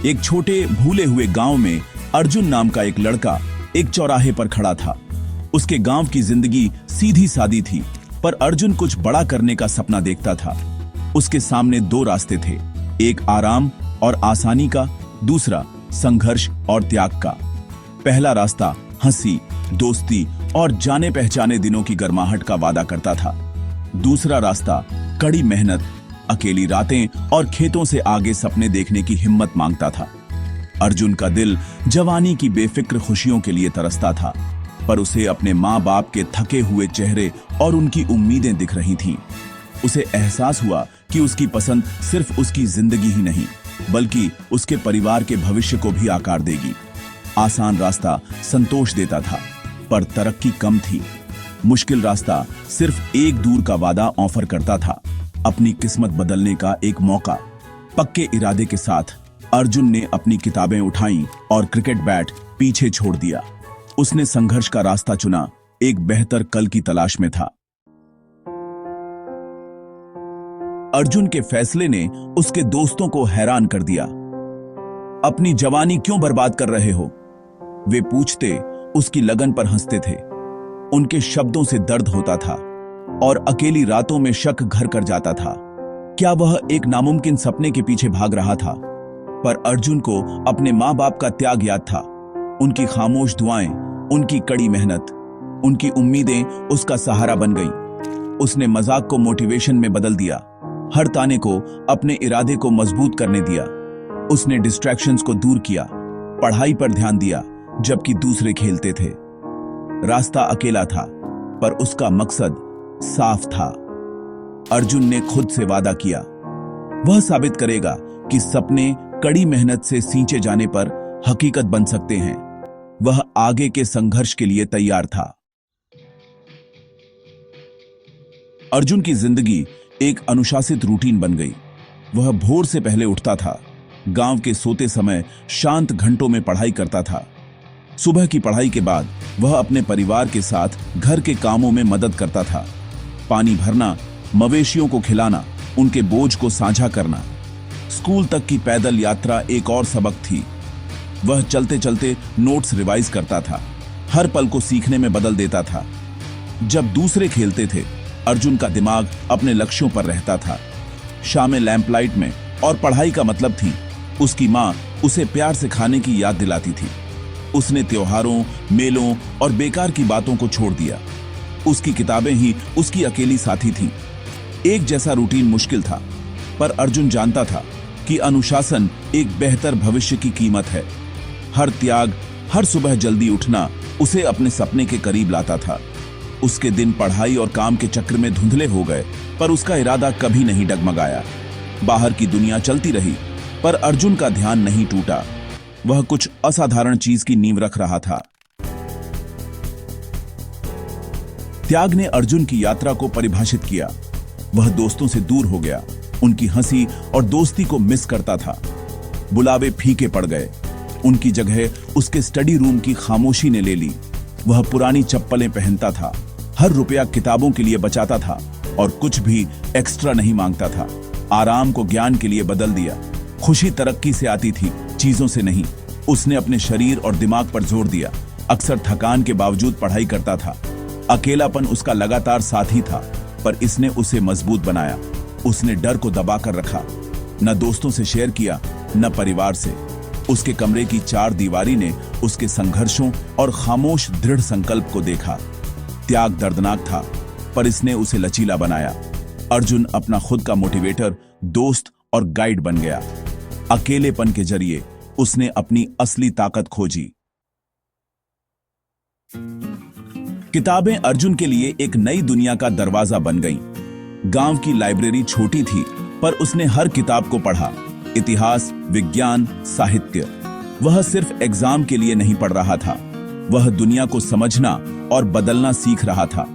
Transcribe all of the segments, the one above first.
एक छोटे भूले हुए गांव में अर्जुन नाम का एक लड़का एक चौराहे पर खड़ा था। उसके गांव की जिंदगी सीधी सादी थी, पर अर्जुन कुछ बड़ा करने का सपना देखता था। उसके सामने दो रास्ते थे, एक आराम और आसानी का, दूसरा संघर्ष और त्याग का। पहला रास्ता हंसी, दोस्ती और जाने पहचाने दिनों की गर्माहट का वादा करता था। दूसरा रास्ता कड़ी मेहनत, अकेली रातें और खेतों से आगे सपने देखने की हिम्मत मांगता था। अर्जुन का दिल जवानी की बेफिक्र खुशियों के लिए तरसता था, पर उसे अपने माँ बाप के थके हुए चेहरे और उनकी उम्मीदें दिख रही थीं। उसे एहसास हुआ कि उसकी पसंद सिर्फ उसकी जिंदगी ही नहीं, बल्कि उसके परिवार के भविष्य को भी आकार देगी। आसान रास्ता संतोष देता था, पर तरक्की कम थी। मुश्किल रास्ता सिर्फ एक दूर का वादा ऑफर करता था, अपनी किस्मत बदलने का एक मौका। पक्के इरादे के साथ अर्जुन ने अपनी किताबें उठाईं और क्रिकेट बैट पीछे छोड़ दिया। उसने संघर्ष का रास्ता चुना, एक बेहतर कल की तलाश में था। अर्जुन के फैसले ने उसके दोस्तों को हैरान कर दिया। अपनी जवानी क्यों बर्बाद कर रहे हो? वे पूछते, उसकी लगन पर हंसते थे। उनके शब्दों से दर्द होता था और अकेली रातों में शक घर कर जाता था। क्या वह एक नामुमकिन सपने के पीछे भाग रहा था? पर अर्जुन को अपने माँ बाप का त्याग याद था, उनकी खामोश दुआएं, उनकी कड़ी मेहनत, उनकी उम्मीदें उसका सहारा बन गईं। उसने मजाक को मोटिवेशन में बदल दिया, हर ताने को अपने इरादे को मजबूत करने दिया। उसने डिस्ट्रैक्शंस को दूर किया, पढ़ाई पर ध्यान दिया, जबकि दूसरे खेलते थे। रास्ता अकेला था, पर उसका मकसद साफ था। अर्जुन ने खुद से वादा किया, वह साबित करेगा कि सपने कड़ी मेहनत से सींचे जाने पर हकीकत बन सकते हैं। वह आगे के संघर्ष के लिए तैयार था। अर्जुन की जिंदगी एक अनुशासित रूटीन बन गई। वह भोर से पहले उठता था, गांव के सोते समय शांत घंटों में पढ़ाई करता था। सुबह की पढ़ाई के बाद वह अपने परिवार के साथ घर के कामों में मदद करता था। पानी भरना, मवेशियों को खिलाना, उनके बोझ को साझा करना। स्कूल तक की पैदल यात्रा एक और सबक थी। वह चलते चलते नोट्स रिवाइज करता था, हर पल को सीखने में बदल देता था। जब दूसरे खेलते थे, अर्जुन का दिमाग अपने लक्ष्यों पर रहता था। शामें लैंपलाइट में और पढ़ाई का मतलब थी। उसकी माँ उसे प्यार से खाने की याद दिलाती थी। उसने त्योहारों, मेलों और बेकार की बातों को छोड़ दिया। उसकी किताबें ही उसकी अकेली साथी थीं। एक जैसा रूटीन मुश्किल था, पर अर्जुन जानता था कि अनुशासन एक बेहतर भविष्य की कीमत है। हर त्याग, हर सुबह जल्दी उठना उसे अपने सपने के करीब लाता था। उसके दिन पढ़ाई और काम के चक्र में धुंधले हो गए, पर उसका इरादा कभी नहीं डगमगाया। बाहर की दुनिया चलती रही, पर अर्जुन का ध्यान नहीं टूटा। वह कुछ असाधारण चीज की नींव रख रहा था। त्याग ने अर्जुन की यात्रा को परिभाषित किया। वह दोस्तों से दूर हो गया, उनकी हंसी और दोस्ती को मिस करता था। बुलावे फीके पड़ गए, उनकी जगह उसके स्टडी रूम की खामोशी ने ले ली। वह पुरानी चप्पलें पहनता था, हर रुपया किताबों के लिए बचाता था और कुछ भी एक्स्ट्रा नहीं मांगता था। आराम को ज्ञान के लिए बदल दिया। खुशी तरक्की से आती थी, चीजों से नहीं। उसने अपने शरीर और दिमाग पर जोर दिया। अक्सर थकान के बावजूद पढ़ाई करता था। अकेलापन उसका लगातार साथी था, पर इसने उसे मजबूत बनाया। उसने डर को दबाकर रखा, न दोस्तों से शेयर किया, न परिवार से। उसके कमरे की चार दीवारी ने उसके संघर्षों और खामोश दृढ़ संकल्प को देखा। त्याग दर्दनाक था, पर इसने उसे लचीला बनाया। अर्जुन अपना खुद का मोटिवेटर, दोस्त और गाइड बन गया। अकेलेपन के जरिए उसने अपनी असली ताकत खोजी। किताबें अर्जुन के लिए एक नई दुनिया का दरवाजा बन गईं। गांव की लाइब्रेरी छोटी थी, पर उसने हर किताब को पढ़ा। इतिहास, विज्ञान, साहित्य। वह सिर्फ एग्जाम के लिए नहीं पढ़ रहा था, वह दुनिया को समझना और बदलना सीख रहा था।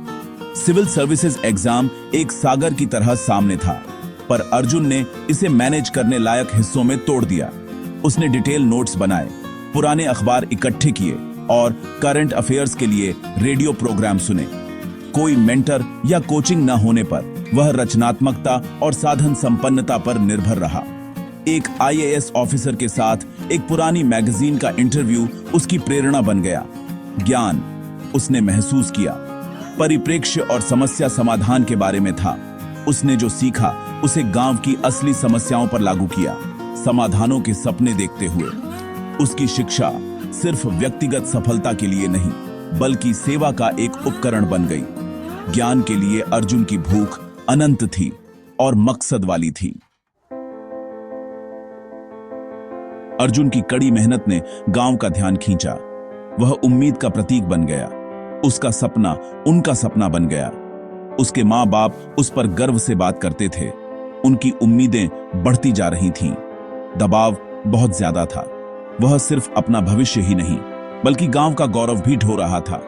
सिविल सर्विसेज एग्जाम एक सागर की तरह सामने था, पर अर्जुन ने इसे मैनेज करने लायक हिस्सों में तोड़ दिया। उसने डिटेल नोट्स बनाए, पुराने अखबार इकट्ठे किए और करंट अफेयर्स के लिए रेडियो प्रोग्राम सुने। कोई मेंटर या कोचिंग न होने पर वह रचनात्मकता और साधन संपन्नता पर निर्भर रहा। एक आईएएस ऑफिसर के साथ एक पुरानी मैगजीन का इंटरव्यू उसकी प्रेरणा बन गया। ज्ञान उसने महसूस किया, परिप्रेक्ष्य और समस्या समाधान के बारे में था। उसने जो सीखा उसे गांव की असली समस्याओं पर लागू किया, समाधानों के सपने देखते हुए। उसकी शिक्षा सिर्फ व्यक्तिगत सफलता के लिए नहीं, बल्कि सेवा का एक उपकरण बन गई। ज्ञान के लिए अर्जुन की भूख अनंत थी और मकसद वाली थी। अर्जुन की कड़ी मेहनत ने गांव का ध्यान खींचा। वह उम्मीद का प्रतीक बन गया। उसका सपना उनका सपना बन गया। उसके माँ बाप उस पर गर्व से बात करते थे। उनकी उम्मीदें बढ़ती जा रही थीं। दबाव बहुत ज्यादा था। वह सिर्फ अपना भविष्य ही नहीं, बल्कि गांव का गौरव भी ढो रहा था।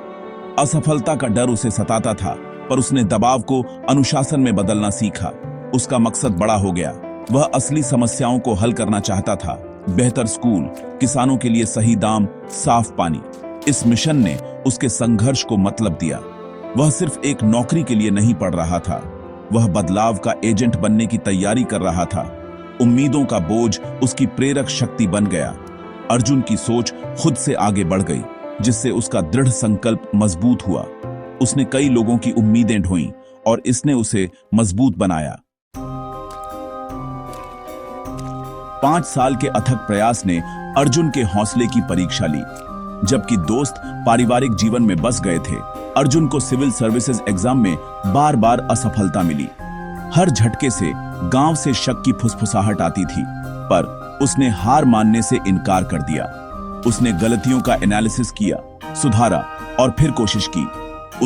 असफलता का डर उसे सताता था, पर उसने दबाव को अनुशासन में बदलना सीखा। उसका मकसद बड़ा हो गया। वह असली समस्याओं को हल करना चाहता था। बेहतर स्कूल, किसानों के लिए सही दाम, साफ पानी। इस मिशन ने उसके संघर्ष को मतलब दिया। वह सिर्फ एक नौकरी के लिए नहीं पढ़ रहा था, वह बदलाव का एजेंट बनने की तैयारी कर रहा था। उम्मीदों का बोझ उसकी प्रेरक शक्ति बन गया। अर्जुन की सोच खुद से आगे बढ़ गई, जिससे उसका दृढ़ संकल्प मजबूत हुआ। उसने कई लोगों की उम्मीदें ढोईं और इसने उसे मजबूत बनाया। 5 साल के अथक प्रयास ने अर्जुन के हौसले की परीक्षा ली। जबकि दोस्त पारिवारिक जीवन में बस गए थे, अर्जुन को सिविल सर्विसेज एग्जाम में बार बार असफलता मिली। हर झटके से गांव से शक की फुसफुसाहट आती थी, पर उसने हार मानने से इनकार कर दिया। उसने गलतियों का एनालिसिस किया, सुधारा और फिर कोशिश की।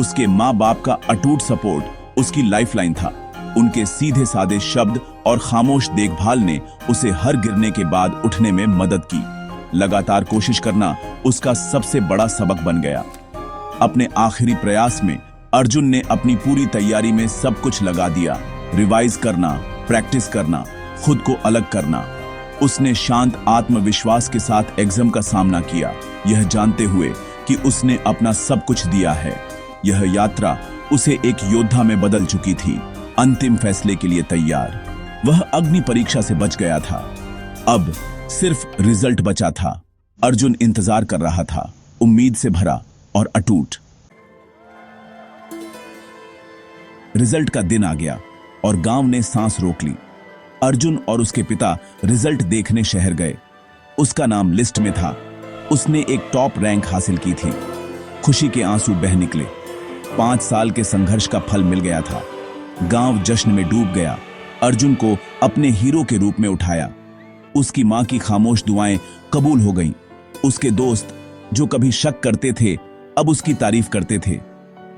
उसके माँ बाप का अटूट सपोर्ट उसकी लाइफलाइन था। उनके सीधे साधे शब्द और खामोश देखभाल ने उसे हर गिरने के बाद उठने में मदद की। लगातार कोशिश करना उसका सबसे बड़ा सबक बन गया। अपने आखिरी प्रयास में अर्जुन ने अपनी पूरी तैयारी में सब कुछ लगा दिया। रिवाइज करना, प्रैक्टिस करना, खुद को अलग करना। उसने शांत आत्मविश्वास के साथ एग्जाम का सामना किया, यह जानते हुए कि उसने अपना सब कुछ दिया है। यह यात्रा उसे एक योद्धा में बदल चुकी थी, अंतिम फैसले के लिए तैयार। वह अग्नि परीक्षा से बच गया था। अब सिर्फ रिजल्ट बचा था। अर्जुन इंतजार कर रहा था, उम्मीद से भरा और अटूट। रिजल्ट का दिन आ गया और गांव ने सांस रोक ली। अर्जुन और उसके पिता रिजल्ट देखने शहर गए। उसका नाम लिस्ट में था। उसने एक टॉप रैंक हासिल की थी। खुशी के आंसू बह निकले। 5 साल के संघर्ष का फल मिल गया था। गांव जश्न में डूब गया। अर्जुन को अपने हीरो के रूप में उठाया। उसकी मां की खामोश दुआएं कबूल हो गईं। उसके दोस्त जो कभी शक करते थे, अब उसकी तारीफ करते थे।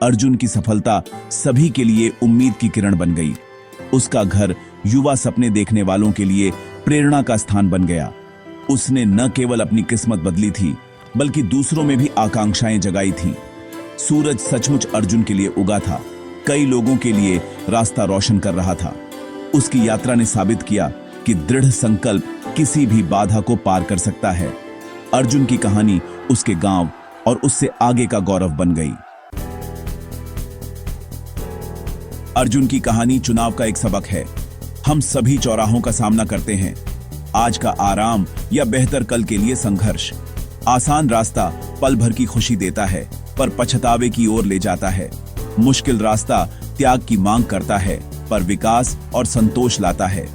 अर्जुन की सफलता सभी के लिए उम्मीद की किरण बन गई। उसका घर युवा सपने देखने वालों के लिए प्रेरणा का स्थान बन गया। उसने न केवल अपनी किस्मत बदली थी, बल्कि दूसरों में भी आकांक्षाएं जगाई थीं। सूरज सचमुच अर्जुन के लिए उगा था, कई लोगों के लिए रास्ता रोशन कर रहा था। उसकी यात्रा ने साबित किया कि दृढ़ संकल्प किसी भी बाधा को पार कर सकता है। अर्जुन की कहानी उसके गांव और उससे आगे का गौरव बन गई। अर्जुन की कहानी चुनाव का एक सबक है। हम सभी चौराहों का सामना करते हैं, आज का आराम या बेहतर कल के लिए संघर्ष। आसान रास्ता पल भर की खुशी देता है, पर पछतावे की ओर ले जाता है। मुश्किल रास्ता त्याग की मांग करता है, पर विकास और संतोष लाता है।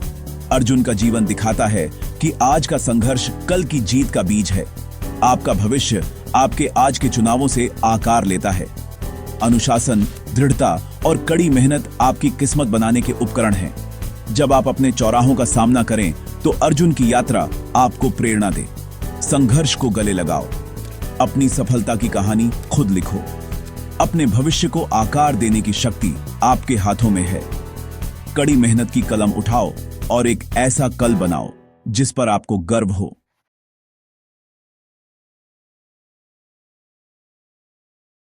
अर्जुन का जीवन दिखाता है कि आज का संघर्ष कल की जीत का बीज है। आपका भविष्य आपके आज के चुनावों से आकार लेता है। अनुशासन, दृढ़ता और कड़ी मेहनत आपकी किस्मत बनाने के उपकरण हैं। जब आप अपने चौराहों का सामना करें, तो अर्जुन की यात्रा आपको प्रेरणा दे। संघर्ष को गले लगाओ। अपनी सफलता की कहानी खुद लिखो। अपने भविष्य को आकार देने की शक्ति आपके हाथों में है। कड़ी मेहनत की कलम उठाओ और एक ऐसा कल बनाओ जिस पर आपको गर्व हो।